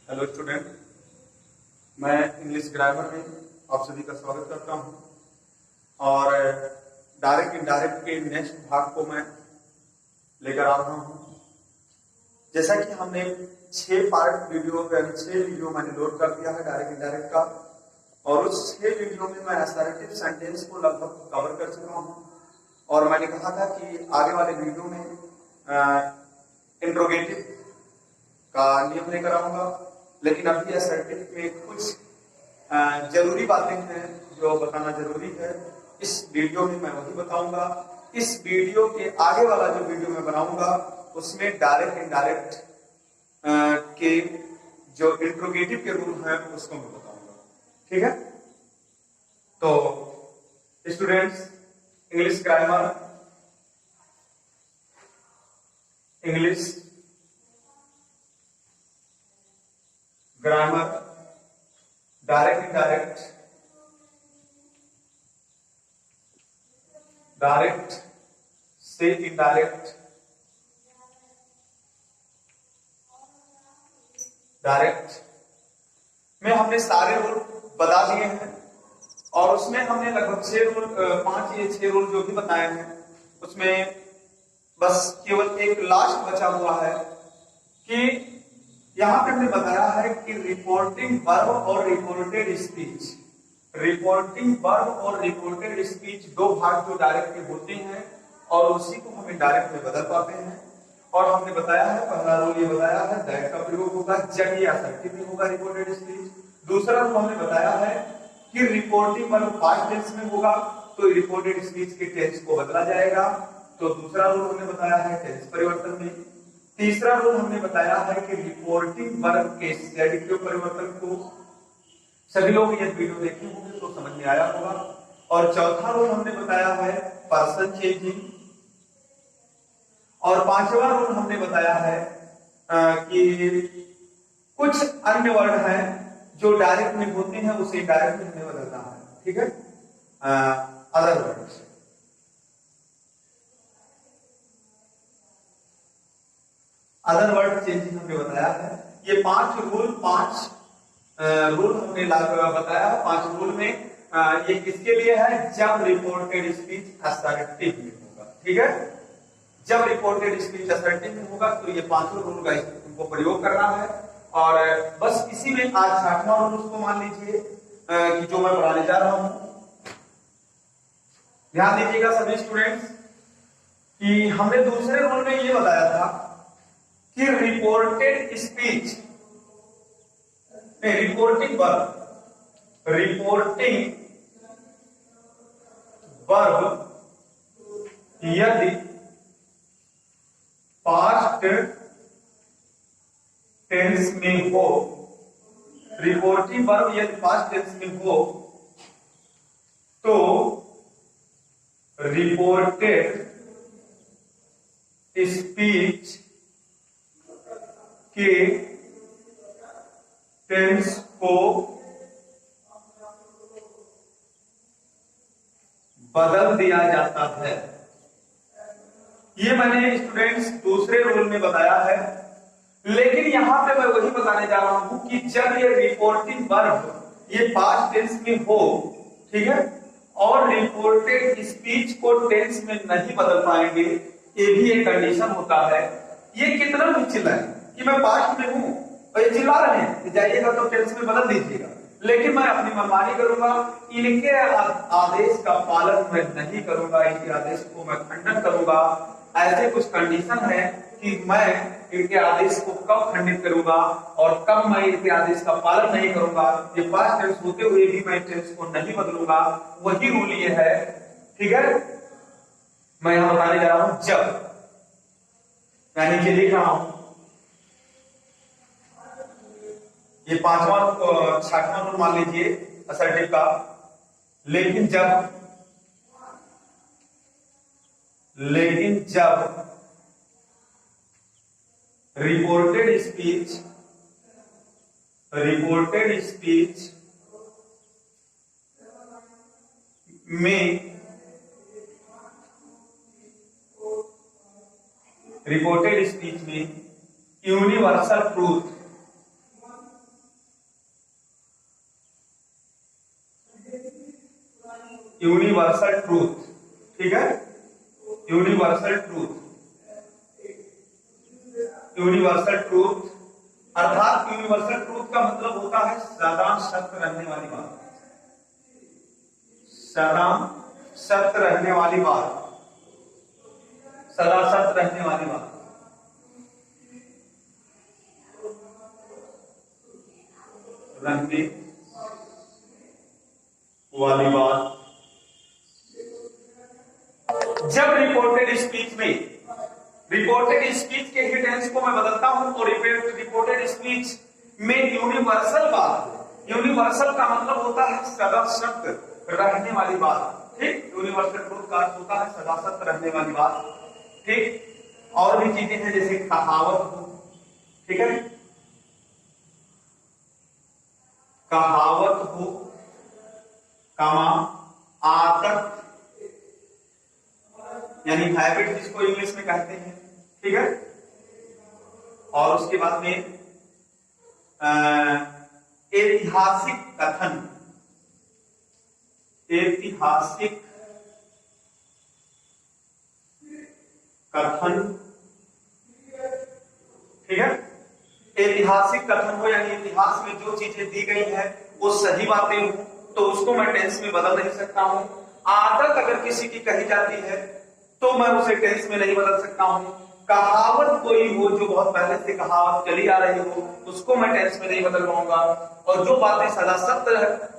Hello student, मैं English grammar में आप सभी का स्वागत करता हूं और डायरेक्ट इनडायरेक्ट के नेक्स्ट भाग को मैं लेकर आ रहा हूं। जैसा कि हमने 6 पार्ट वीडियो यानी 6 वीडियो मैंने लोड कर दिया है डायरेक्ट इनडायरेक्ट का, और उस 6 वीडियो में मैं असर्टिव सेंटेंस को लगभग कवर कर चुका हूं। और मैंने कहा था कि आगे वाले वीडियो में इंट्रोगेटिव का नियम लेकर आऊंगा, लेकिन अभी असर्टिव में कुछ जरूरी बातें हैं जो बताना जरूरी है। इस वीडियो में मैं वही बताऊंगा। इस वीडियो के आगे वाला जो वीडियो मैं बनाऊंगा उसमें डायरेक्ट इनडायरेक्ट के जो इंट्रोगेटिव के रूल हैं उसको मैं बताऊंगा। ठीक है, तो students, English grammar, English grammar, direct indirect, direct से इनडायरेक्ट, डायरेक्ट में हमने सारे रूल बता दिए हैं और उसमें हमने लगभग 6 रूल 5 या 6 रूल जो भी बताए हैं उसमें बस केवल एक लास्ट बचा हुआ है कि यहां पे हमने बताया है कि रिपोर्टिंग वर्ब और रिपोर्टेड स्पीच, रिपोर्टिंग वर्ब और रिपोर्टेड स्पीच दो भाग जो डायरेक्ट के होते हैं और उसी को हम इनडायरेक्ट में बदल पाते हैं। और हमने बताया है, पहला रूल ये बताया है दैट का प्रयोग होगा जब या असर्टिव में होगा रिपोर्टेड स्पीच। दूसरा रूल हमने बताया है कि रिपोर्टिंग वर्ब पास्ट टेंस में होगा तो रिपोर्टेड स्पीच के टेंस को बदला जाएगा। तो दूसरा रूल हमने बताया है टेंस परिवर्तन में। तीसरा रूल हमने बताया है कि रिपोर्टिंग वर्ब के सेड के परिवर्तन को सभी लोग ये वीडियो देखे होंगे तो समझ में आया होगा। और चौथा रूल हमने बताया है पर्सन चेंजिंग। और पांचवा रूल हमने बताया है कि कुछ अन्य वर्ड हैं जो डायरेक्ट में होते हैं उसे डायरेक्ट में बदलना है। ठीक है, other words. Other word changing हमने बताया है। ये 5 रूल हमने बताया। 5 रूल में ये किसके लिए है? जब रिपोर्टेड स्पीच असर्टिव में होगा। ठीक है, जब रिपोर्टेड स्पीच असर्टिव में होगा तो ये 5 रूल का इनको प्रयोग करना है। और बस इसी में आज 60वां रूल उसको मान लीजिए कि जो मैं पढ़ाने जा रहा हूं। ध्यान दीजिएगा सभी स्टूडेंट्स कि हमने दूसरे रूल में ये बताया था कि रिपोर्टेड स्पीच में रिपोर्टिंग वर्ब यदि पास्ट टेंस में हो, रिपोर्टिंग वर्ब यदि पास्ट टेंस में हो तो रिपोर्टेड स्पीच के टेंस को बदल दिया जाता है। ये मैंने स्टूडेंट्स दूसरे रूल में बताया है, लेकिन यहां पे मैं वही बताने जा रहा हूं कि जब ये रिपोर्टिंग वर्ब ये पास्ट टेंस में हो, ठीक है, और रिपोर्टेड स्पीच को टेंस में नहीं बदल पाएंगे, ये भी एक कंडीशन होता है। ये कितना भी चिल्लाए कि मैं पास्ट में हूं और ये चिल्ला रहे हैं, जाइएगा तो टेंस में बदल दीजिएगा, लेकिन मैं अपनी मनमानी करूंगा, इनके आदेश का पालन मैं नहीं करूंगा, इनके आदेश को मैं खंडन करूंगा। ऐसे कुछ कंडीशन है कि मैं इनके आदेश को कब खंडित करूंगा और कब मैं इनके आदेश का पालन नहीं करूंगा। ये पास्ट टेंस होते हुए भी मैं टेंस को नहीं बदलूंगा, वही रूल ये है। ठीक है, मैं यहां बताने जा रहा हूं जब, मैं नीचे लिख रहा हूं ये 6वां रूल मान लीजिए असर्टिव का। लेकिन जब रिपोर्टेड स्पीच में यूनिवर्सल ट्रूथ यूनिवर्सल ट्रूथ, ठीक है, यूनिवर्सल ट्रूथ, यूनिवर्सल ट्रूथ अर्थात यूनिवर्सल ट्रूथ का मतलब होता है सदा सत्य रहने वाली बात, सदा सत्य रहने वाली बात, सदा सत्य रहने वाली बात। रहने वाली बात। जब रिपोर्टेड स्पीच में, रिपोर्टेड स्पीच के ही टेंस को मैं बदलता हूं तो रिपोर्टेड स्पीच में यूनिवर्सल बात, यूनिवर्सल का मतलब होता है सदा सत्य रहने वाली बात, ठीक। यूनिवर्सल ट्रूथ का अर्थ होता है सदा सत्य रहने वाली बात, ठीक। और भी चीजें हैं जैसे कहावत हो, ठीक है, कहावत हो, कामा आदत यानी हैबिट जिसको इंग्लिश में कहते हैं, ठीक है। और उसके बाद में ऐतिहासिक कथन, ऐतिहासिक कथन, ठीक है। ऐतिहासिक कथन हो यानी इतिहास में जो चीजें दी गई है वो सही बातें हो तो उसको मैं टेंस में बदल नहीं सकता हूं। आदत अगर किसी की कही जाती है तो मैं उसे टेंस में नहीं बदल सकता हूं। कहावत कोई हो जो बहुत पहले से कहावत चली आ रही हो उसको मैं टेंस में नहीं बदल पाऊंगा। और जो बातें सदा सत्य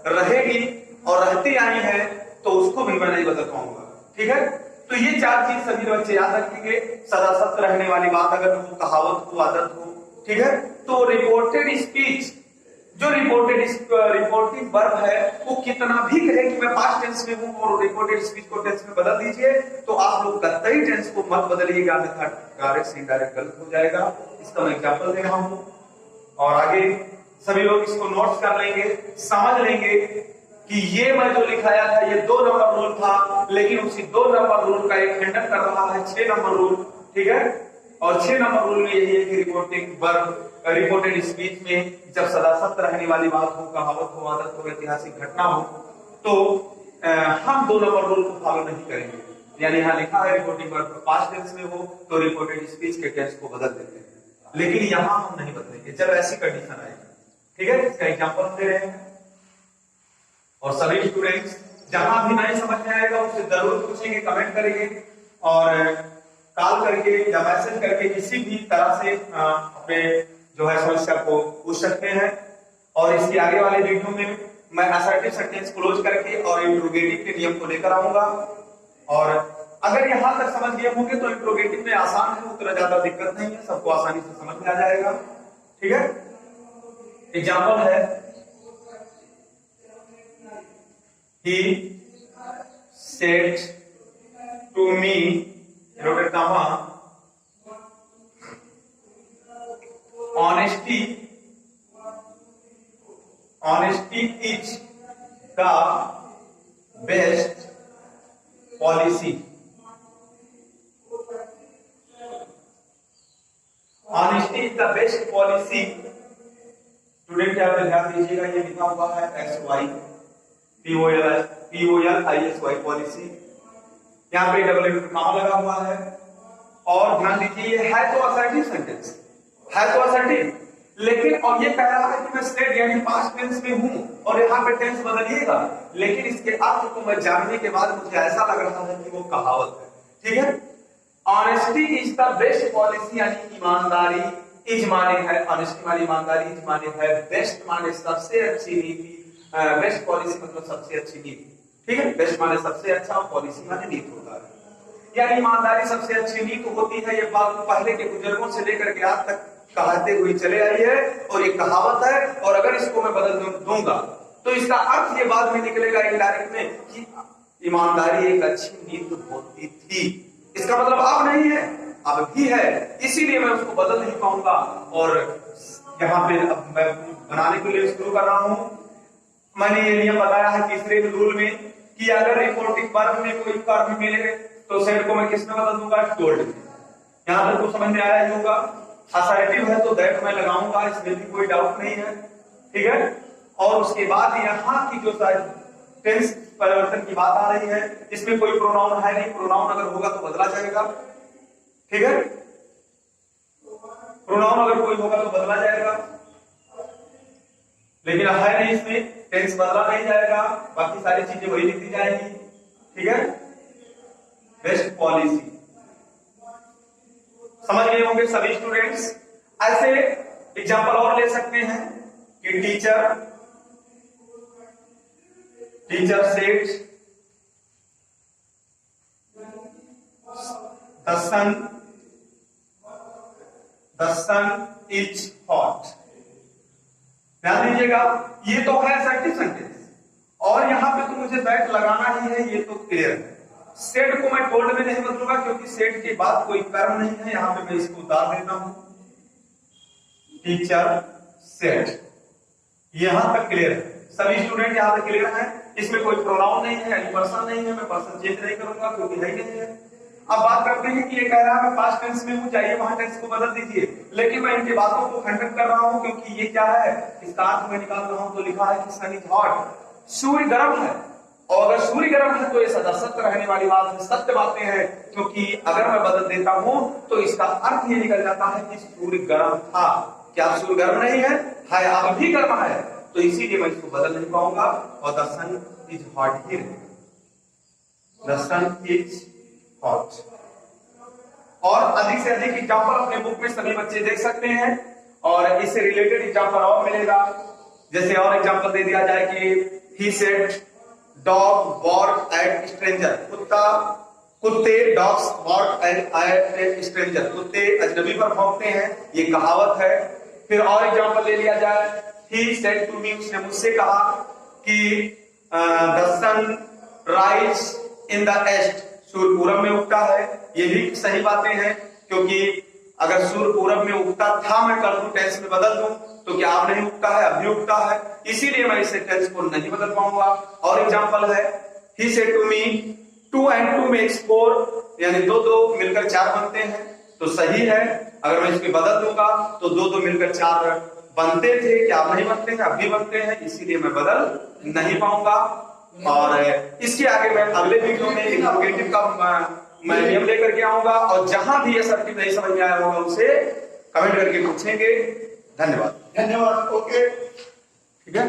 रहेगी और रहती आई है तो उसको भी मैं नहीं बदल पाऊंगा, ठीक है। तो ये चार चीज सभी बच्चे याद रखेंगे। सदा सत्य रहने वाली बात अगर वो कहावत हो, आदत हो, ठीक है। तो रिपोर्टेड स्पीच, जो रिपोर्टिंग वर्ब है वो कितना भी कहे कि मैं पास्ट टेंस में हूं और रिपोर्टेड स्पीच को टेंस में बदल दीजिए तो आप लोग कतई टेंस को मत बदलिएगा, अन्यथा डायरेक्ट से इनडायरेक्ट गलत हो जाएगा। इसका मैं एग्जांपल दे रहा हूं और आगे सभी लोग इसको नोट्स कर लेंगे, समझ लेंगे कि ये मैं जो लिखाया था ये 2 नंबर रूल था, लेकिन उसी 2 नंबर रूल का एक खंडन कर रहा है 6 नंबर रूल, ठीक है। और 6 नंबर रूल में यही है कि रिपोर्टिंग वर्ब, रिपोर्टेड स्पीच में जब सदा सत्य रहने वाली बात हो, कहावत हो, आदत हो, ऐतिहासिक घटना हो तो हम 2 नंबर रूल को फॉलो नहीं करेंगे। यानी यहाँ लिखा है रिपोर्टिंग वर्ब पास्ट टेंस में हो तो रिपोर्टेड स्पीच के टेंस को बदल देते हैं, लेकिन यहाँ हम नहीं बदलेंगे जब ऐसी कंडीशन आएगी, ठीक है। इसका एग्जांपल दे रहे हैं और सभी स्टूडेंट्स जहां भी नहीं समझ में आएगा उससे जरूर पूछेंगे, कमेंट करेंगे और कॉल करके या मैसेज करके किसी भी तरह से अपने जो है समस्या को पूछ सकते हैं। और इसके आगे वाले वीडियो में मैं असर्टिव सेंटेंस क्लोज करके और इंट्रोगेटिव के नियम को लेकर आऊंगा। और अगर यहां तक समझ गए होंगे तो इंट्रोगेटिव में आसान है, उतना ज्यादा दिक्कत नहीं है, सबको आसानी से समझ में आ जाएगा, ठीक है। एग्जाम्पल है He said to me, inverted comma, honesty is the best policy. Honesty is the best policy. Student यहाँ पे ध्यान दीजिएगा, ये लिखा हुआ है SY POLISY पॉलिसी, यहाँ पे डबल कॉमा लगा हुआ है। और ध्यान दीजिए ये है तो असर्टिव सेंटेंस, है तो असर्टिव, लेकिन और ये कह रहा है कि मैं स्टेट यानी पास्ट टेंस में हूं और यहाँ पे टेंस बदलिएगा, लेकिन इसके अर्थ को मैं जानने के बाद मुझे ऐसा लग रहा है कि वो कहावत है, ठीक है। Honesty is the best policy यानी ईमानदारी, इज माने है ऑनेस्टी माने ईमानदारी, इज माने है बेस्ट माने सबसे अच्छी नीति, बेस्ट पॉलिसी मतलब सबसे अच्छी नीति, ठीक है। बेस्ट माने सबसे अच्छा और पॉलिसी माने नीति होता है, यानी ईमानदारी सबसे अच्छी नीति होती है। ये बात पहले के बुजुर्गों से लेकर के आज तक कहते हुए चले आई है और ये कहावत है। और अगर इसको मैं बदल दूंगा तो इसका अर्थ ये बाद में निकलेगा इनडायरेक्ट में कि ईमानदारी एक अच्छी नीति होती थी, इसका मतलब अब नहीं है, अब भी है, इसीलिए मैं उसको बदल नहीं पाऊंगा। और यहाँ पे अब मैं बनाने के लिए शुरू कर रहा हूं। मैंने ये नियम बताया है तीसरे रूल में कि अगर रिपोर्टिंग वर्ब में कोई कर्म मिले तो सेड को मैं किस में बदल दूंगा, टोल्ड में। यहां तक तो समझ में आया ही होगा। असर्टिव है तो दैट मैं लगाऊंगा, इसमें भी कोई डाउट नहीं है, ठीक है। और उसके बाद यहाँ की जो टेंस परिवर्तन की बात आ रही है। इसमें कोई प्रोनाउन है नहीं, प्रोनाउन अगर होगा तो बदला जाएगा, ठीक है। प्रोनाउन अगर कोई होगा तो बदला जाएगा, लेकिन है नहीं, इसमें टेंस बदला नहीं जाएगा, बाकी सारी चीजें वही लिख दी जाएगी, ठीक है। बेस्ट पॉलिसी समझ गए होंगे सभी स्टूडेंट्स। ऐसे एग्जांपल और ले सकते हैं कि teacher said the sun is hot. ध्यान दीजिएगा, ये तो है असर्टिव सेंटेंस और यहां पे तो मुझे दैट लगाना ही है, ये तो क्लियर है। सेड को मैं टोल्ड में नहीं बदलूंगा क्योंकि सेड के बाद कोई कर्म नहीं है, यहां पे मैं इसको उतार देता हूं। टीचर सेड, यहां तक क्लियर है, सभी स्टूडेंट यहां तक क्लियर है। इसमें कोई प्रोनाउन नहीं है, यानी पर्सन नहीं है, मैं पर्सन चेंज नहीं करूंगा क्योंकि है नहीं है। अब बात करते हैं कि ये कह रहा है मैं पास्ट टेंस में हूं, चाहिए वहां टेंस को बदल दीजिए, लेकिन मैं इनकी बातों को खंडन कर रहा हूं क्योंकि ये क्या है, इसका अर्थ मैं निकाल रहा हूं। तो लिखा है कि सन इज हॉट, सूर्य गर्म है, और अगर सूर्य गर्म है तो ये सदा सत्य रहने वाली बात है, सत्य बातें हैं, क्योंकि अगर मैं बदल देता हूं तो इसका अर्थ ये निकल जाता है कि सूर्य गर्म था। क्या सूर्य गर्म नहीं है, अब भी गर्म है, तो इसीलिए मैं इसको बदल नहीं पाऊंगा और the sun is hot here, the sun is hot. और अधिक से अधिक एग्जांपल अपने बुक में सभी बच्चे देख सकते हैं और इससे रिलेटेड एग्जांपल और मिलेगा। जैसे और एग्जांपल दे दिया जाए कि he said dog bark at stranger, कुत्ते डॉग्स बार्क एट स्ट्रेंजर, कुत्ते अजनबी पर भौंकते हैं, ये कहावत है। फिर और एग्जांपल ले लिया जाए, ही सेड टू मी, उसने मुझसे कहा कि the sun rise in the east, सूर्य पूरब में उगता है। ये भी सही बातें हैं क्योंकि अगर सूर्य पूरब में उगता था मैं कर दूं, टेंस में बदल दूं, तो क्या अब नहीं उगता है, अब भी उगता है, इसीलिए मैं इसे टेंस को नहीं बदल पाऊंगा। और एग्जांपल है, he said to me 2 and 2 makes 4, यानी 2 मिलकर 4 बनते हैं, तो सही है। अगर मैं इसमें बदल दूंगा तो 2 मिलकर 4 बनते थे, क्या अब नहीं बनते हैं, अब भी बनते हैं, इसीलिए मैं बदल नहीं पाऊंगा। और इसके आगे मैं अगले वीडियो में इंट्रोगेटिव का मैं नियम लेकर के आऊंगा और जहां भी असर्टिव नहीं समझ में आया होगा उसे कमेंट करके पूछेंगे। धन्यवाद। ओके, ठीक है।